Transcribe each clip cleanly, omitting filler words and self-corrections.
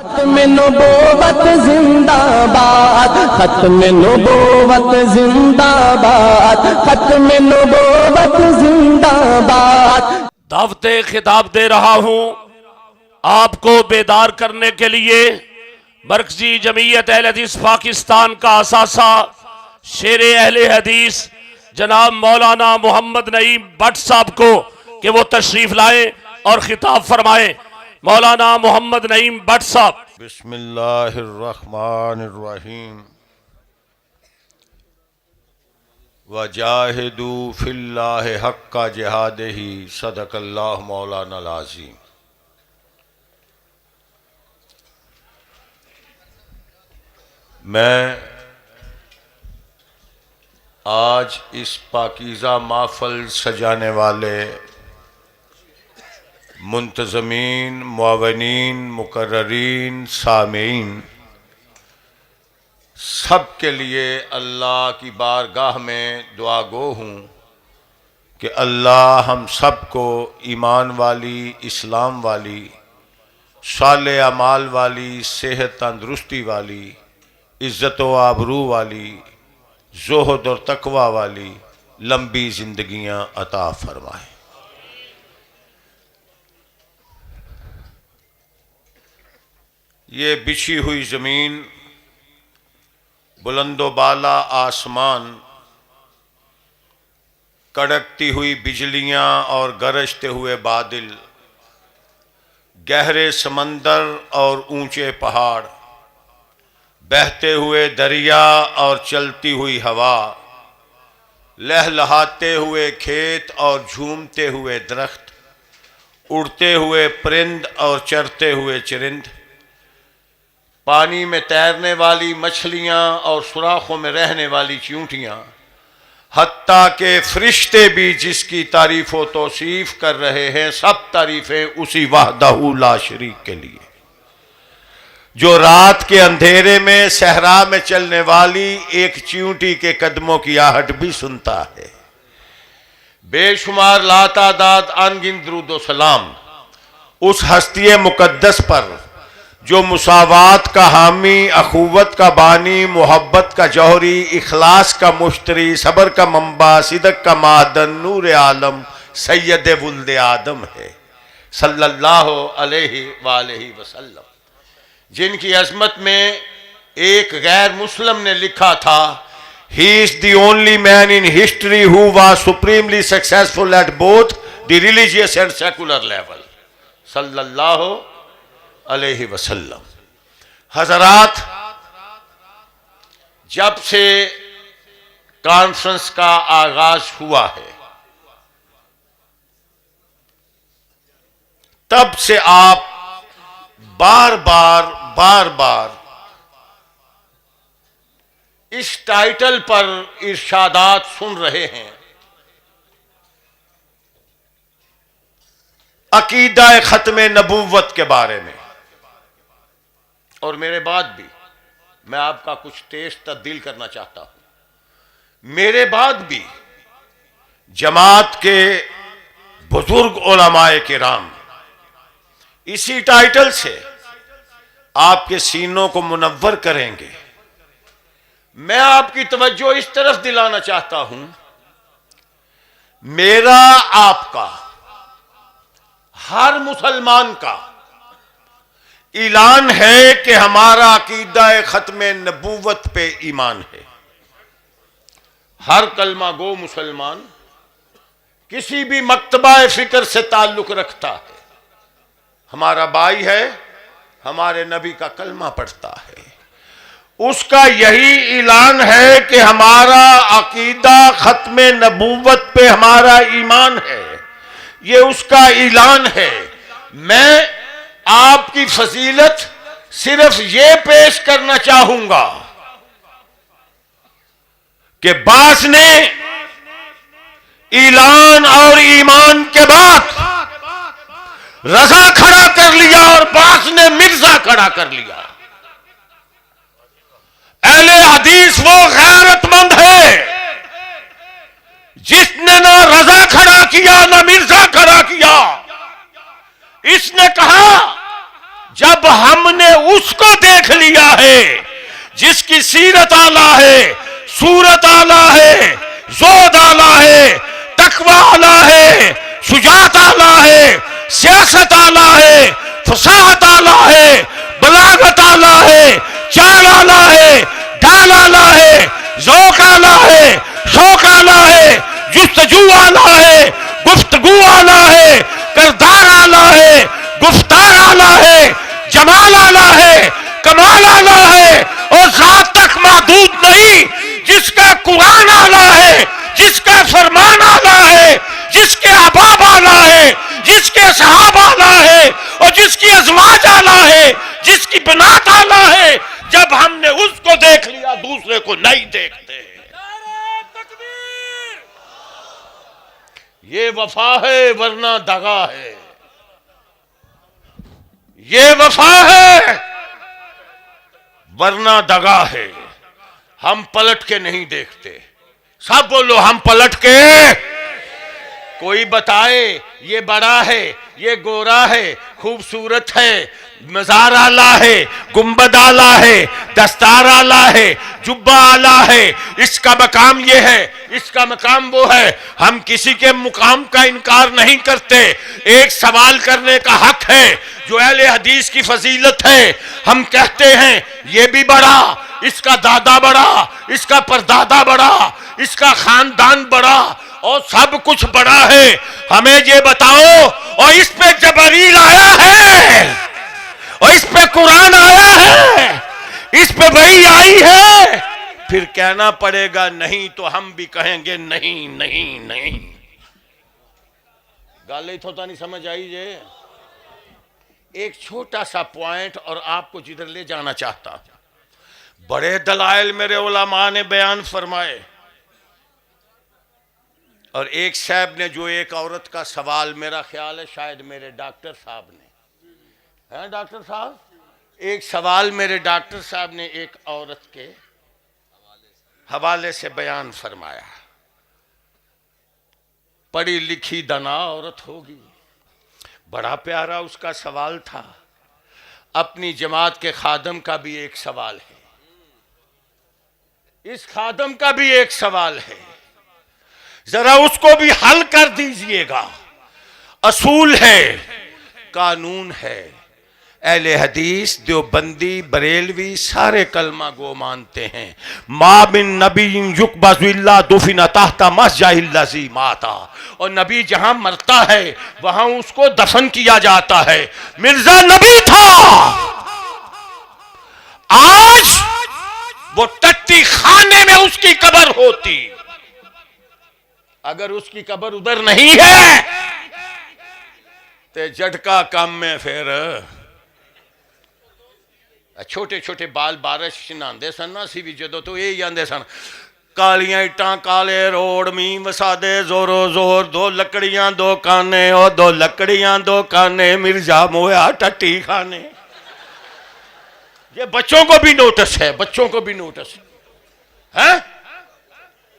खत्म नबूवत जिंदाबाद, खत्म नबूवत जिंदाबाद, खत्म नबूवत जिंदाबाद। दावते खिताब दे रहा हूं आपको बेदार करने के लिए। मरकजी जमीयत अहले हदीस पाकिस्तान का असासा शेर अहले हदीस जनाब मौलाना मोहम्मद नईम भट्ट साहब को कि वो तशरीफ लाए और खिताब फरमाए। मौलाना मोहम्मद नईम भट्ट साहब। बिस्मिल्लाहिर्रहमानिर्रहीम। वजाहिदू फिल्लाहि हक्का जिहादिही सदकल्लाहु मौलाना अज़ीम। मैं आज इस पाकीज़ा महफ़िल सजाने वाले मुंतज़मीन, मुआवनीन, मुकर्ररीन, सामीन सब के लिए अल्लाह की बारगाह में दुआ गो हूँ कि अल्लाह हम सब को ईमान वाली, इस्लाम वाली, साले अमाल वाली, सेहत तंदुरुस्ती वाली, इज़्ज़त व आबरू वाली, ज़ुहद और तकवा वाली लंबी जिंदगियां अता फरमाए। ये बिछी हुई ज़मीन, बुलंदो बाला आसमान, कड़कती हुई बिजलियां और गरजते हुए बादल, गहरे समंदर और ऊंचे पहाड़, बहते हुए दरिया और चलती हुई हवा, लहलहाते हुए खेत और झूमते हुए दरख्त, उड़ते हुए परिंद और चरते हुए चरिंद, पानी में तैरने वाली मछलियां और सुराखों में रहने वाली चींटियां, हत्ता के फरिश्ते भी जिसकी तारीफ व तौसीफ कर रहे हैं। सब तारीफें उसी वहदहू ला शरीक के लिए, जो रात के अंधेरे में सहरा में चलने वाली एक चींटी के कदमों की आहट भी सुनता है। बेशुमार लातादाद अनगिनत दुरूद व सलाम उस हस्ती मुकद्दस पर जो मुसावात का हामी, अखुवत का बानी, मोहब्बत का जौहरी, इखलास का मुश्तरी, सबर का मंबा, सिदक का मादन, नूर आलम, सैयद वुल्द आदम है सल्लल्लाहु अलैहि वालैहि वसल्लम, जिनकी अजमत में एक गैर मुस्लिम ने लिखा था, he is the only man in history who was supremely successful at both the religious and secular level सल्लल्लाहु अलैहि वसल्लम। हजरात, जब से कॉन्फ्रेंस का आगाज हुआ है तब से आप बार बार इस टाइटल पर इरशादात सुन रहे हैं, अकीदा खत्म नबूवत के बारे में। और मेरे बाद भी मैं आपका कुछ तेज तब्दील करना चाहता हूं। मेरे बाद भी जमात के बुजुर्ग उलमाए किराम इसी टाइटल से आपके सीनों को मुनव्वर करेंगे। मैं आपकी तवज्जो इस तरफ दिलाना चाहता हूं, मेरा, आपका, हर मुसलमान का ऐलान है कि हमारा अकीदा खत्म नबूवत पे ईमान है। हर कलमा गो मुसलमान किसी भी मकतबा फिक्र से ताल्लुक रखता है, हमारा भाई है, हमारे नबी का कलमा पढ़ता है, उसका यही ऐलान है कि हमारा अकीदा खत्म नबूवत पे हमारा ईमान है। ये उसका ऐलान है। मैं आपकी फजीलत सिर्फ ये पेश करना चाहूंगा कि बास ने ऐलान और ईमान के बाद रजा खड़ा कर लिया और बास ने मिर्जा खड़ा कर लिया। अहले हदीस वो गैरतमंद है जिसने ना रजा खड़ा किया ना मिर्जा खड़ा किया। इसने कहा, जब हमने उसको देख लिया है जिसकी सीरत आला है, सूरत आला है, जोद आला है, तकवा आला है, शुजात आला है, सियासत आला है, फसाहत आला है, बलागत आला है, चाल आला है, ढाल आला है, ज़ौक़ आला है, शौक़ आला है, जुस्तजू आला है, गुफ्तगू आला है, करदार आला है, गुफ्तार आला है, जमाल आला है, कमाल आला है, और ज़ात तक महदूद नहीं, जिसका कुरान आला है, जिसका फरमान आला है, जिसके अहबाब आला है, जिसके सहाब आला है, और जिसकी अज़वाज आला है, जिसकी बनात आला है। जब हमने उसको देख लिया दूसरे को नहीं देखते। ये वफा है वरना दगा है, ये वफा है वरना दगा है। हम पलट के नहीं देखते। सब बोलो हम पलट के। कोई बताए ये बड़ा है, ये गोरा है, खूबसूरत है, मज़ार आला है, गुंबद आला है, दस्तार आला है, जुब्बा आला है, इसका मकाम ये है, इसका मकाम वो है। हम किसी के मुकाम का इनकार नहीं करते। एक सवाल करने का हक है जो अहले हदीस की फजीलत है। हम कहते हैं ये भी बड़ा, इसका दादा बड़ा, इसका परदादा बड़ा, इसका खानदान बड़ा, और सब कुछ बड़ा है। हमें ये बताओ, और इस पे जबरील आया है, और इस पे कुरान आया है, इस पे वही आई है, फिर कहना पड़ेगा नहीं, तो हम भी कहेंगे नहीं नहीं नहीं। गाले थोड़ा नहीं समझ आई जे। एक छोटा सा पॉइंट और आपको जिधर ले जाना चाहता। बड़े दलाइल मेरे उलमा ने बयान फरमाए, और एक साहब ने जो एक औरत का सवाल, मेरा ख्याल है शायद मेरे डॉक्टर साहब ने, हैं डॉक्टर साहब, एक सवाल मेरे डॉक्टर साहब ने एक औरत के हवाले से बयान फरमाया। पढ़ी लिखी दना औरत होगी, बड़ा प्यारा उसका सवाल था। अपनी जमात के खादम का भी एक सवाल है, इस खादम का भी एक सवाल है, जरा उसको भी हल कर दीजिएगा। असूल है, कानून है। अहले हदीस, देवबंदी, बरेलवी सारे कलमा गो मानते हैं। मा बिन नबी युकबज़ुल्ला दुफिना तहता मस्जिदिल्लज़ी माता, और नबी जहां मरता है वहां उसको दफन किया जाता है। मिर्जा नबी था, आज वो टट्टी खाने में उसकी कब्र होती। अगर उसकी कब्र उधर नहीं है तो झटका कम में फिर छोटे छोटे बाल बारिश नहाते सन ना, असी भी जो तो यही आते सन। कालियां इट्टां काले रोड मीं वसादे जोरो जोर, दो लकड़ियां दो काने, और दो लकड़ियां दो काने, मिर्जा मोया टट्टी खाने। ये बच्चों को भी नोटिस है, बच्चों को भी नोटिस है।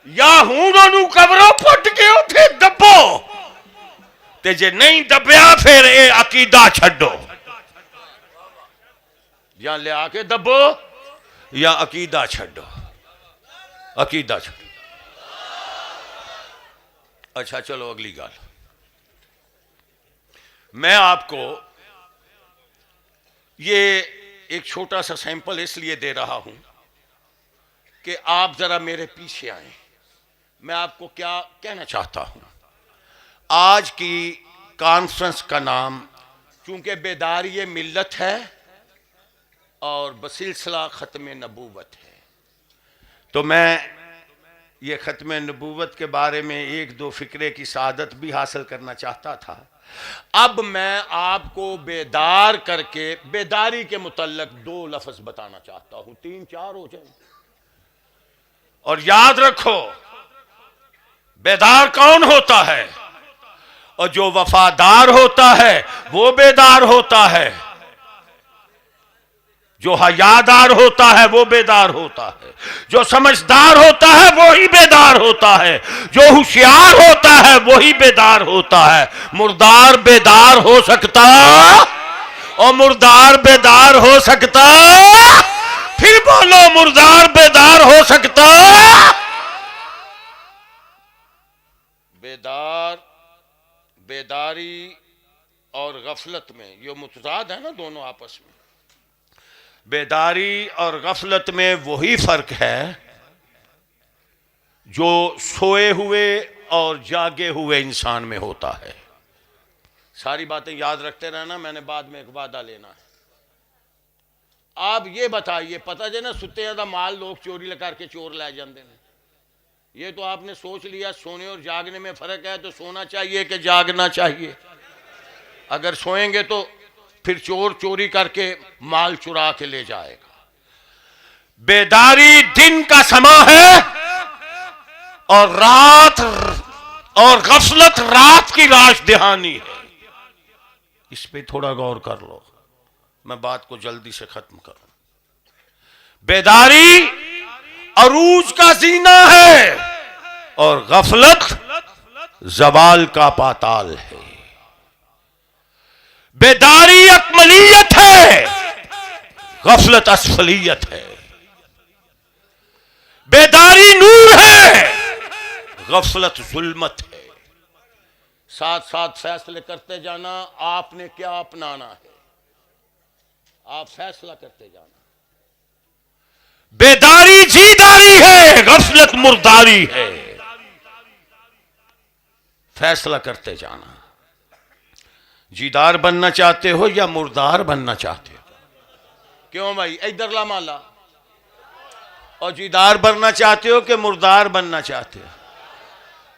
या हूं दोनों कब्रों पुट के उठे दबो, ते जे नहीं दबिया फिर ये अकीदा छड्डो। या ले आके दबो या अकीदा छड्डो, अकीदा छड्डो। अच्छा चलो अगली गाल। मैं आपको ये एक छोटा सा सैंपल इसलिए दे रहा हूं कि आप जरा मेरे पीछे आए। मैं आपको क्या कहना चाहता हूं। आज की कॉन्फ्रेंस का नाम चूंकि बेदारी मिल्लत है और बसिलसिला ख़त्म नबूवत है, तो मैं ये ख़त्म नबूवत के बारे में एक दो फ़िक्रे की सआदत भी हासिल करना चाहता था। अब मैं आपको बेदार करके बेदारी के मुतल्लक दो लफ्ज़ बताना चाहता हूँ, तीन चार हो जाए। और याद रखो, बेदार कौन होता है, और जो वफादार होता है वो बेदार होता है, जो हयादार होता है वो बेदार होता है, जो समझदार होता है वो ही बेदार होता है, जो होशियार होता है वो ही बेदार होता है। मुर्दार बेदार हो सकता, और मुर्दार बेदार हो सकता? फिर बोलो, मुर्दार बेदार हो सकता? बेदार, बेदारी और गफलत में ये मुतजाद है ना दोनों आपस में। बेदारी और गफलत में वही फर्क है जो सोए हुए और जागे हुए इंसान में होता है। सारी बातें याद रखते रहना, मैंने बाद में एक वादा लेना है। आप ये बताइए, पता जे ना सुते दा माल लोग चोरी करके चोर ले जाते हैं। ये तो आपने सोच लिया सोने और जागने में फर्क है, तो सोना चाहिए कि जागना चाहिए? अगर सोएंगे तो फिर चोर चोरी करके माल चुरा के ले जाएगा। बेदारी दिन का समय है और रात और गफलत रात की राजधानी है। इस पे थोड़ा गौर कर लो, मैं बात को जल्दी से खत्म करूं। बेदारी अरूज का जीना है और गफलत जवाल का पाताल है। बेदारी अकमलियत है, गफलत असफलियत है। बेदारी नूर है, गफलत जुल्मत है। साथ साथ फैसले करते जाना, आपने क्या अपनाना है, आप फैसला करते जाना। बेदारी जीदारी है, गफलत मुर्दारी है। फैसला करते जाना। जीदार बनना चाहते हो या मुर्दार बनना चाहते हो? क्यों भाई, इधर ला माला। और जीदार बनना चाहते हो कि मुर्दार बनना चाहते हो?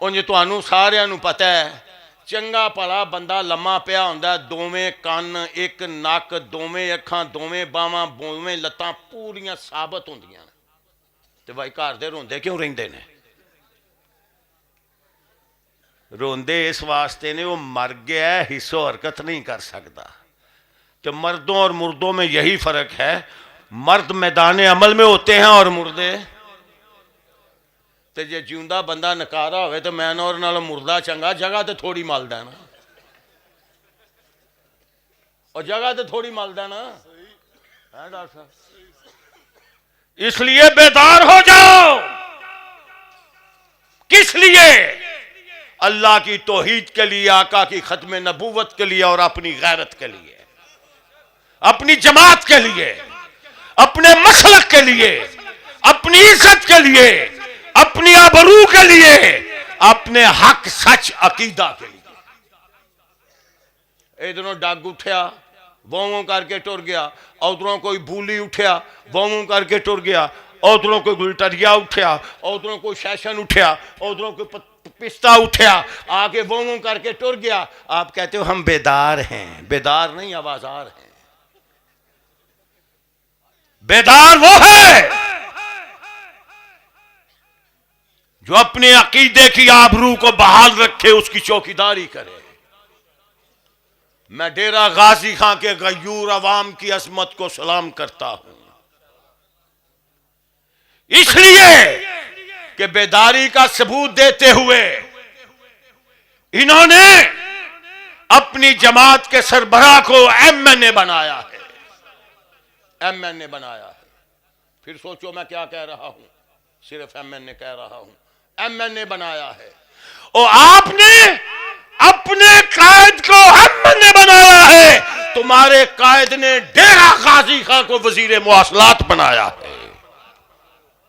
उन्हें तो सारिਆਂ ਨੂੰ पता है, चंगा भला बंदा लम्मा पिया हुंदा, दोवें कान, एक नक, दोवें अखां, दोवें बावां, दोवें लत्तां पूरियां साबित होंदियां। ते भाई घर दे रोंदे क्यों रहिंदे ने? रोंदे इस वास्ते ने वो मर गया है, हिस्सो हरकत नहीं कर सकता। तो मर्दों और मुर्दों में यही फर्क है, मर्द मैदान अमल में होते हैं और मुर्दे। तो जे जिंदा बंदा नकारा हो तो मैं और नाल मुर्दा चंगा, जगह तो थोड़ी मल देना, और जगह तो थोड़ी मल देना है डॉक्टर साहब। इसलिए बेदार हो जाओ। किस लिए? अल्लाह की तौहीद के लिए, आका की खत्म नबूवत के लिए और अपनी गैरत के लिए, अपनी जमात के लिए, अपने मसलक के लिए, अपनी इज्जत के लिए, अपनी आबरू के लिए, अपने हक सच अकीदा के लिए। इधरों डग उठया, वों करके टुर गया, उधरों कोई भूली उठया, वों करके टुर गया, उधरों कोई गुलटरिया उठया, उधरों कोई शैशन उठया, उधरों कोई पिस्ता उठया, आगे वों करके टुर गया। आप कहते हो हम बेदार हैं। बेदार नहीं, आवाजार हैं। बेदार वो है जो अपने अकीदे की आबरू को बहाल रखे, उसकी चौकीदारी करे। मैं डेरा गाजी खां के गयूर अवाम की अजमत को सलाम करता हूं, इसलिए कि बेदारी का सबूत देते हुए इन्होंने अपनी जमात के सरबराह को एमएनए बनाया है। एमएनए बनाया है। फिर सोचो मैं क्या कह रहा हूं, सिर्फ एमएनए कह रहा हूं। एमएनए बनाया है और आपने अपने कायद को एमएनए बनाया है। तुम्हारे कायद ने डेरा गाजी खां को वजीर मुआसलात बनाया है।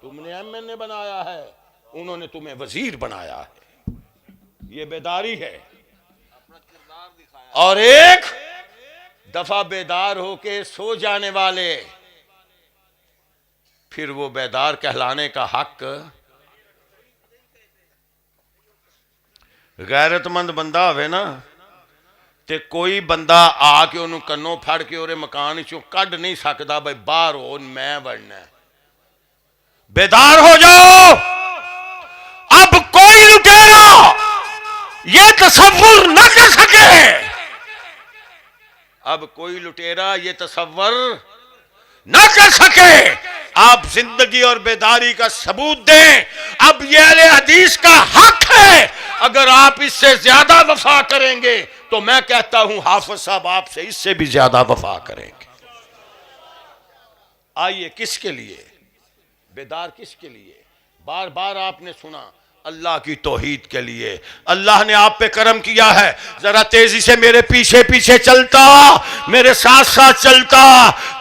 तुमने एमएनए बनाया है, उन्होंने तुम्हें वजीर बनाया है। ये बेदारी है। और एक दफा बेदार होके सो जाने वाले, फिर वो बेदार कहलाने का हक गैरतमंद बंदा होवे ना, ते कोई बंदा आके उन्होंने कन्नों फड़ के उहदे मकान चों कढ़ नहीं सकता, भाई बाहर हो मैं बनना। बेदार हो जाओ। अब कोई लुटेरा ये तसव्वुर न कर सके, अब कोई लुटेरा ये तसव्वुर न कर सके। आप जिंदगी और बेदारी का सबूत दें। अब ये अहले हदीस का हक है, अगर आप इससे ज्यादा वफा करेंगे तो तो मैं कहता हूं हाफिज साहब आपसे इससे भी ज्यादा वफा करेंगे। आइए, किसके लिए बेदार, किसके लिए? बार बार आपने सुना, अल्लाह की तौहीद के लिए। अल्लाह ने आप पे करम किया है, जरा तेजी से मेरे पीछे पीछे चलता, मेरे साथ साथ चलता।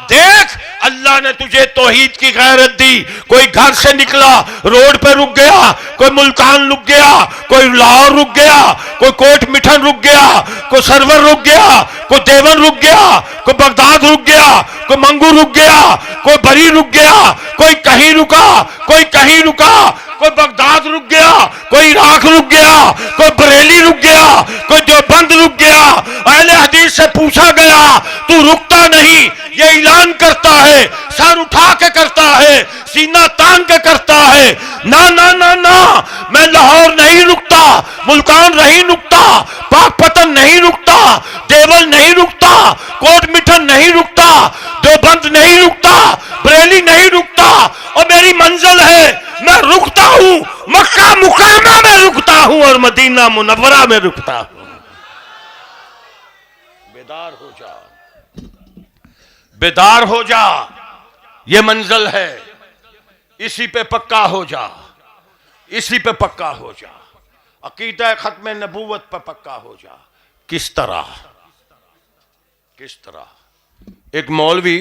देख, अल्लाह ने तुझे तौहीद की गैरत दी। कोई घर से निकला रोड पे रुक गया, कोई मुल्तान रुक गया, कोई लाहौर रुक गया, कोई कोट मिठन रुक गया, कोई सरवर रुक गया, कोई देवन रुक गया, कोई बगदाद रुक गया, कोई मंगू रुक गया, कोई बरी रुक गया, कोई कहीं रुका, कोई कहीं रुका, कोई बगदाद रुक गया, कोई इराक रुक गया, कोई बरेली रुक गया, कोई देवबंद रुक गया। अहले हदीस से पूछा गया, तू रुकता नहीं, ये ऐलान करता है, सर उठा के करता है, सीना तान के करता है। ना ना ना ना, मैं लाहौर नहीं रुकता, मुल्तान नहीं रुकता, पाकपतन नहीं रुकता, देवल नहीं रुकता, कोट मिठन नहीं रुकता, देवबंद नहीं रुकता, बरेली नहीं रुकता। और मेरी मंजिल है, मैं रुकता हूं मक्का मुकामा में रुकता हूं और मदीना मुनव्वरा में रुकता हूं। बेदार हो जा, बेदार हो जा, ये मंजिल है, इसी पे पक्का हो जा, इसी पे पक्का हो जा। अकीदा खत्म नबूवत पे पक्का हो जा। किस तरह? किस तरह? एक मौलवी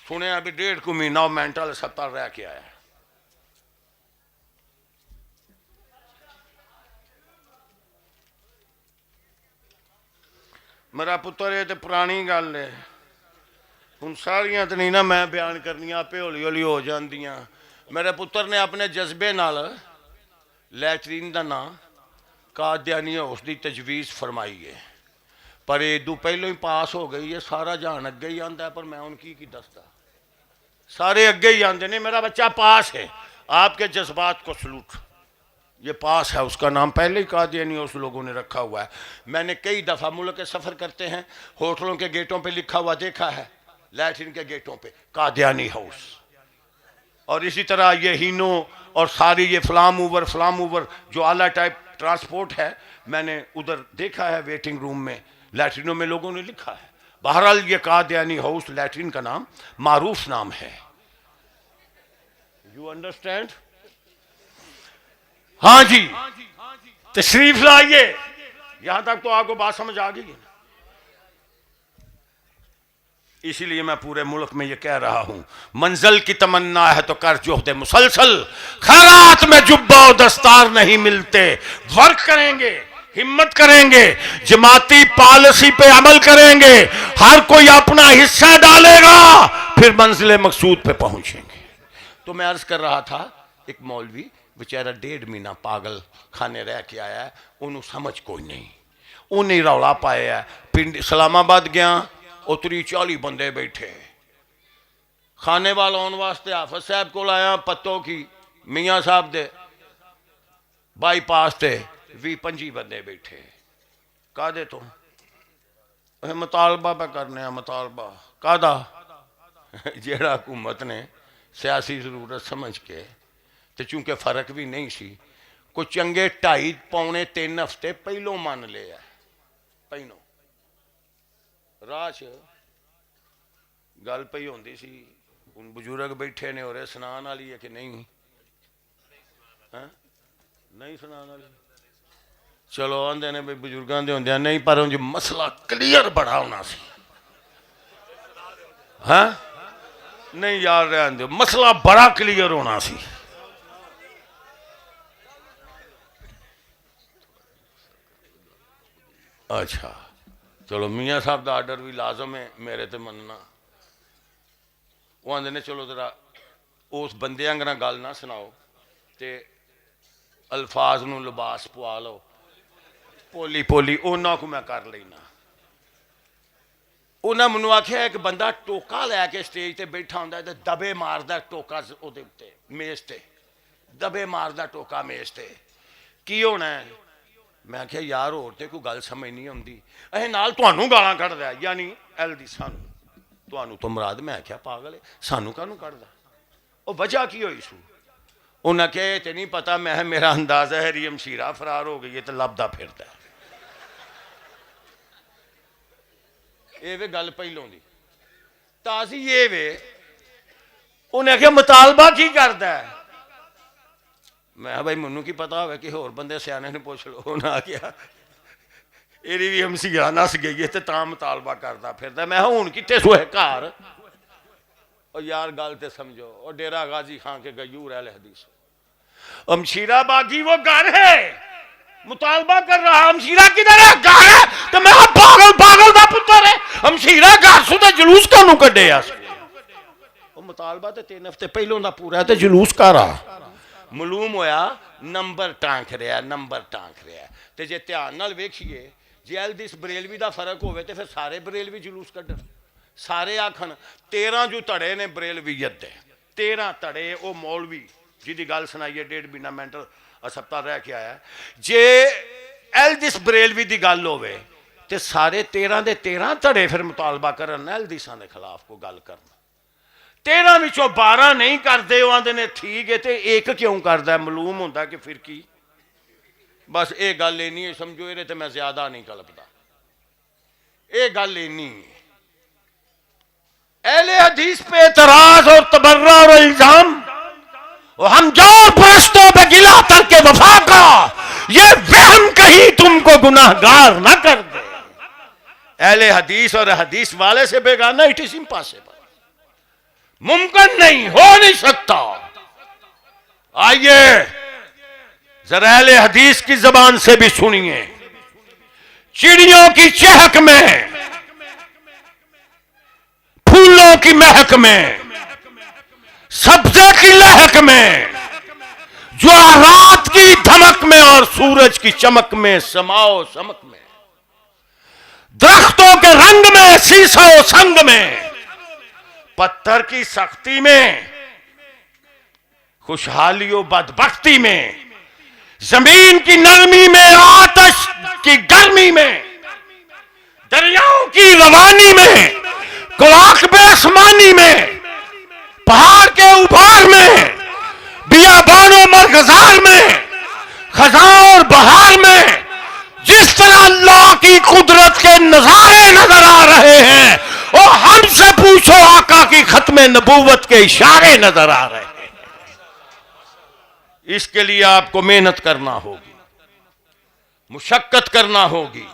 सुने अभी 1.5 महीना मेंटल अस्पताल रह के आया। मेरा पुत्र ये तो पुरानी गल है, हुण सारियां तो नहीं ना मैं बयान करनियां, आपे हौली हौली हो जांदियां। मेरे पुत्र ने अपने जज्बे नाल लैटरीन का नाम कादियानी हाउस की तजवीज़ फरमाई है, पर इदू पहलों ही पास हो गई है। सारा जहान अगे ही आंदा है, पर मैं उनकी दसदा, सारे अगे ही आते हैं। मेरा बच्चा पास है, आपके जज्बात को सलूट। ये पास है, उसका नाम पहले ही कादियानी उस लोगों ने रखा हुआ है। मैंने कई दफ़ा मुल्क के सफ़र करते हैं, होटलों के गेटों पे लिखा हुआ देखा है, लैट्रिन के गेटों पे कादियानी हाउस। और इसी तरह ये हीनो और सारी ये फ्लाम ऊवर जो आला टाइप ट्रांसपोर्ट है, मैंने उधर देखा है वेटिंग रूम में, लैट्रिनों में लोगों ने लिखा है। बहरहाल ये कादियानी हाउस लैट्रिन का नाम मारूफ नाम है। You understand? हाँ जी, तशरीफ लाइए। यहां तक तो आपको बात समझ आ गई है। इसीलिए मैं पूरे मुल्क में ये कह रहा हूं, मंजिल की तमन्ना है तो कर जोहदे मुसलसल, खैरात में जुब्बा और दस्तार नहीं मिलते। वर्क करेंगे, हिम्मत करेंगे, जमाती पॉलिसी पे अमल करेंगे, हर कोई अपना हिस्सा डालेगा, फिर मंजिल मकसूद पे पहुंचेंगे। तो मैं अर्ज कर रहा था, एक मौलवी बेचारा 1.5 महीना पागल खाने रह के आया है, उन्होंने समझ कोई नहीं, उन्हें रौला पाया है। पिंड इस्लामाबाद गया, उतरी 40 बंदे बैठे, खाने वाला आने वास्ते हाफिज साहब को आया, पत्तों की मियाँ साहब दे बाईपास से 20-25 बंदे बैठे। कादे तो मुतालबा पे करने, मुतालबा कादा जेड़ा हुकूमत ने सियासी जरूरत समझ के, तो चूंकि फर्क भी नहीं सी, कोई चंगे 2.5-3 हफ्ते पहलों मान लिया। पहलों राह च गल पई होंदी सी, हुण बजुर्ग बैठे ने, और सुनान वाली है कि नहीं? नहीं सुनान वाली? चलो आंदे ने भाई बजुर्गों के होंदे नहीं, पर उंज मसला क्लीयर बड़ा होना सी। हाँ नहीं यार, रहन दो, मसला बड़ा क्लीयर होना सी। अच्छा चलो, मियाँ साहब का आर्डर भी लाजम है मेरे ते मनना। वो आंदे ने चलो जरा उस बंदे आंगना गल ना सुनाओ, ते अल्फाज नूं लिबास पवा लो, पोली पोली उन्होंने को मैं कर लेना। उन्हें मैनू आख्या एक बंदा टोका लैके स्टेज पर बैठा होंदा ते दबे मारदा टोका उहदे उत्ते मेज ते, दबे मारदा टोका मेज ते, की होना है? मैं आख्या यार होर ते कोई गल समझ नहीं आती, अह नाल तुहानू गालां कढदा, यानी एल दी सानू, तुहानू तो मुराद। मैं आख्या पागल है, सानू काहनू कढदा? वो वजह की होई सू? उन्हें कहा तो नहीं पता, मैं मेरा अंदाजा है रियम शीरा फरार हो गई है तो लभदा फिरदा है। ये वे गल पहलों की ताजी ये वे। उन्हें आख्या मुतालबा की करता है। मैं भाई मैनू की पता हो कि होर बंदे सियाने ने पूछ लो। उन्हें आख्या एरी भी हमसीरा नस गई है तो मुतालबा करता फिरदा। मैं हूं कितने सोए घर। और यार गल तो समझो, और डेरा गाजी खां के गयूर अहले हदीस हमशीरा बागी वो घर है, मुतालबा कर रहा। हमशीरा किधर है? घर है। तो मैं पागल पागल का पुत्र है। हमशीरा घर सुधा जुलूस कानू कड्डे मुतालबा तो 3 हफ्ते पहलों का पूरा है तो जुलूस का रहा। मालूम होया नंबर टांक रहा, नंबर टांक रहा। तो जे ध्यान नाल वेखिए जे एलदिस बरेलवी का फर्क होवे तो फिर सारे बरेलवी जुलूस कड्डण। सारे आखन 13 जो धड़े ने बरेलवीयत दे, 13 धड़े वो मौलवी जिहदी गल सुनाइए 1.5 महीना मेंटल अस्पताल रह के आया। जे एलदिस बरेलवी की गल होवे तो सारे 13 दे 13 धड़े फिर मुतालबा करन एलदिसां दे खिलाफ को गल करन। 13 विचों 12 नहीं करते, वो आंदे ने ठीक है, तो एक क्यों करता है? मालूम होंदा कि फिर की बस ये गल इन्नी है। समझो ये तो मैं ज्यादा नहीं कल्पदा, ये गल इन्नी है। अहले हदीस पे एतराज और तबर्रा और इल्जाम हम जोर परस्तों पे गिला करके वफा का ये वहम कहीं तुमको गुनाहगार ना कर दे। अहले हदीस और हदीस वाले से बेगाना इट इज इम्पॉसिबल, मुमकिन नहीं, हो नहीं सकता। आइए जरा अहले हदीस की जबान से भी सुनिए। चिड़ियों की चहक में, फूलों की महक में, सब्जे की लहक में, जो रात की धमक में और सूरज की चमक में, समाओ समक में, दरख्तों के रंग में, शीशो संग में, पत्थर की सख्ती में, खुशहाली और बदबख्ती में, जमीन की नरमी में, आतश की गर्मी में, दरियाओं की रवानी में, कुराक बेसमानी में, पहाड़ के उभार में, बियाबानों मरगजार में, खजां और बहार में, जिस तरह अल्लाह की कुदरत के नजारे नजर आ रहे हैं, और हमसे पूछो आका की खत्मे नबूवत के इशारे नजर आ रहे हैं। इसके लिए आपको मेहनत करना होगी, मुशक्कत करना होगी।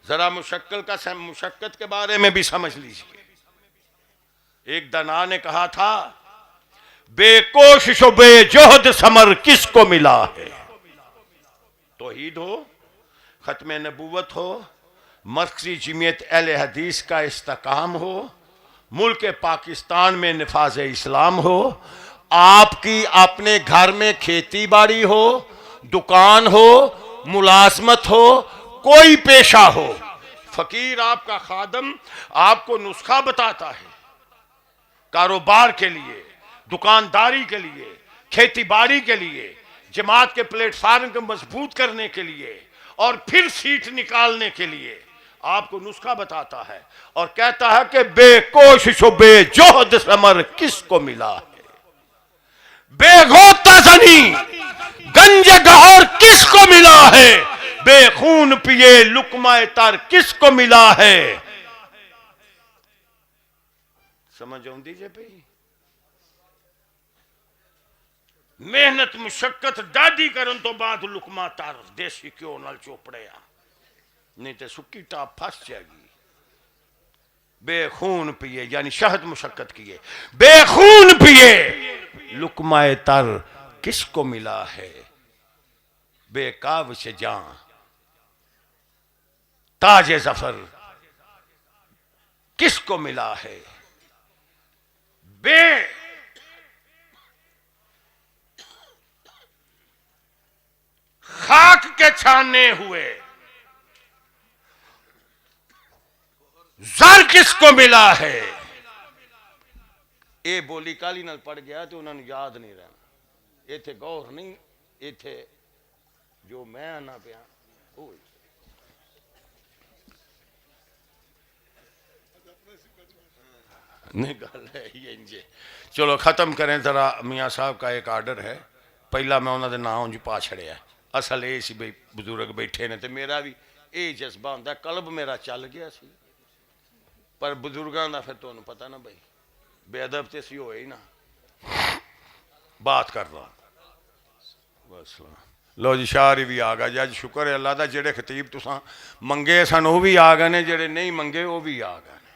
जरा मुशक्कत के बारे में भी समझ लीजिए। एक दना ने कहा था, बेकोशिश बेजोहद समर किसको मिला है? तौहीद हो, खत्मे नबूवत हो, मरकजी जमीयत अहले हदीस का इस्तेकाम हो, मुल्क पाकिस्तान में निफाज इस्लाम हो, आपकी अपने घर में खेती बाड़ी हो, दुकान हो, मुलाजमत हो, कोई पेशा हो, फकीर आपका खादम आपको नुस्खा बताता है कारोबार के लिए, दुकानदारी के लिए, खेती बाड़ी के लिए, जमात के प्लेटफार्म को मजबूत करने के लिए और फिर सीट निकालने के लिए आपको नुस्खा बताता है और कहता है कि बेकोशिश बेजोहद समर किसको मिला है? बेगोता जनी गंज गहर किसको मिला है? बेखून पिए लुकमाए तर किसको मिला है? समझ आउंदी जे भाई? मेहनत मुशक्कत डाडी करन तो बाद लुकमा तर देसी घ्यो नाल चोपड़िया, नहीं तो सुक्की टाप फस जाएगी। बेखून पिए यानी शहद मुशक्कत किए, बेखून पिए लुकमाए तर किसको मिला है? बेकाब से जां ताजे जफर किसको मिला है? बे खाक के छाने हुए जर किसको मिला है? ये बोली काली नाल पड़ गया तो उन्होंने याद नहीं रहना। इथे गौर नहीं, इथे जो मैं आना पिया नहीं गल है ये। चलो खत्म करें जरा। मियाँ साहब का एक आर्डर है। पहला मैं उन्होंने नाम उंज पा छड़िया। असल ये सी बई बुजुर्ग बैठे ने, तो मेरा भी ये जज्बा होंदा, कल्ब मेरा चल गया सी, पर बुजुर्गों का फिर तुहानू पता ना बई बेअदब तो सी होए ही ना। बात कर रहा बस। लो जी शारी भी आ गया जी, अज शुक्र है अल्लाह का, जेड़े खतीब तुसां मंगे सन वो भी आ गए ने, जेड़े नहीं मंगे वो भी आ गए ने।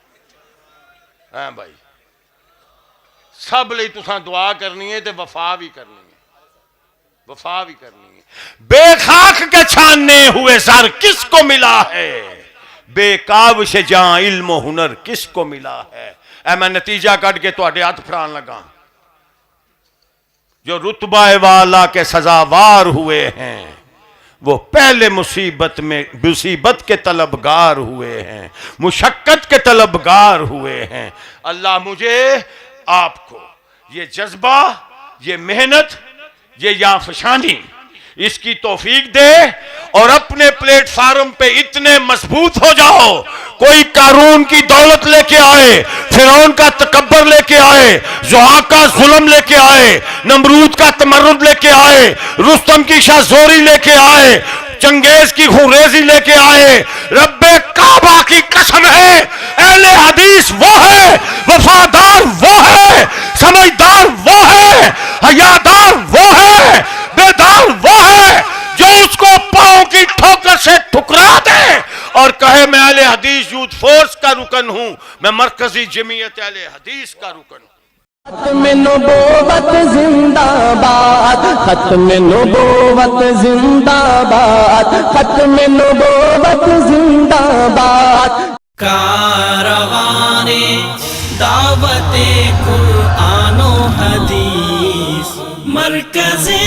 हैं भाई सब ਲਈ तुसां दुआ करनी है, तो वफा भी करनी है, वफा भी करनी है। बेखाक के छानने हुए सर किसको मिला है, बेकाबिश जां इल्म हुनर किसको मिला है। ऐ मैं नतीजा कट के तुहाडे हाथ फड़ान लगा। जो रुतबा वाला के सजावार हुए हैं वो पहले मुसीबत के तलबगार हुए हैं, मुशक्कत के तलबगार हुए हैं। अल्लाह मुझे आपको ये जज्बा, ये मेहनत, ये याफशानी, इसकी तौफीक दे और अपने प्लेटफार्म पे इतने मजबूत हो जाओ, कोई कारून की दौलत लेके आए, फिरौन का तकब्बर लेके आए, जुहा का जुल्म लेके आए, नमरूद का तमर्रुद लेके आए, रुस्तम की शाहजोरी लेके आए, चंगेज की खुरेजी लेके आए, रब्बे काबा की कसम है अहले हदीस वो है, वफादार वो है, समझदार वो है, हयादार वो है, बेदार वो है, जो उसको पांव की ठोकर से ठुकरा दे और कहे मैं अहले हदीस यूथ फोर्स का रुकन हूं, मैं मरकजी जमीयत अहले हदीस का रुकन हूं। खत्म नबूवत जिंदाबाद, खत्म नबूवत जिंदाबाद, खत्म नबूवत जिंदाबाद। कारवाने दावते कुरानो हदीस, मरकज़े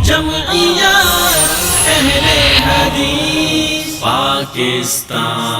जमइयत अहले हदीस पाकिस्तान।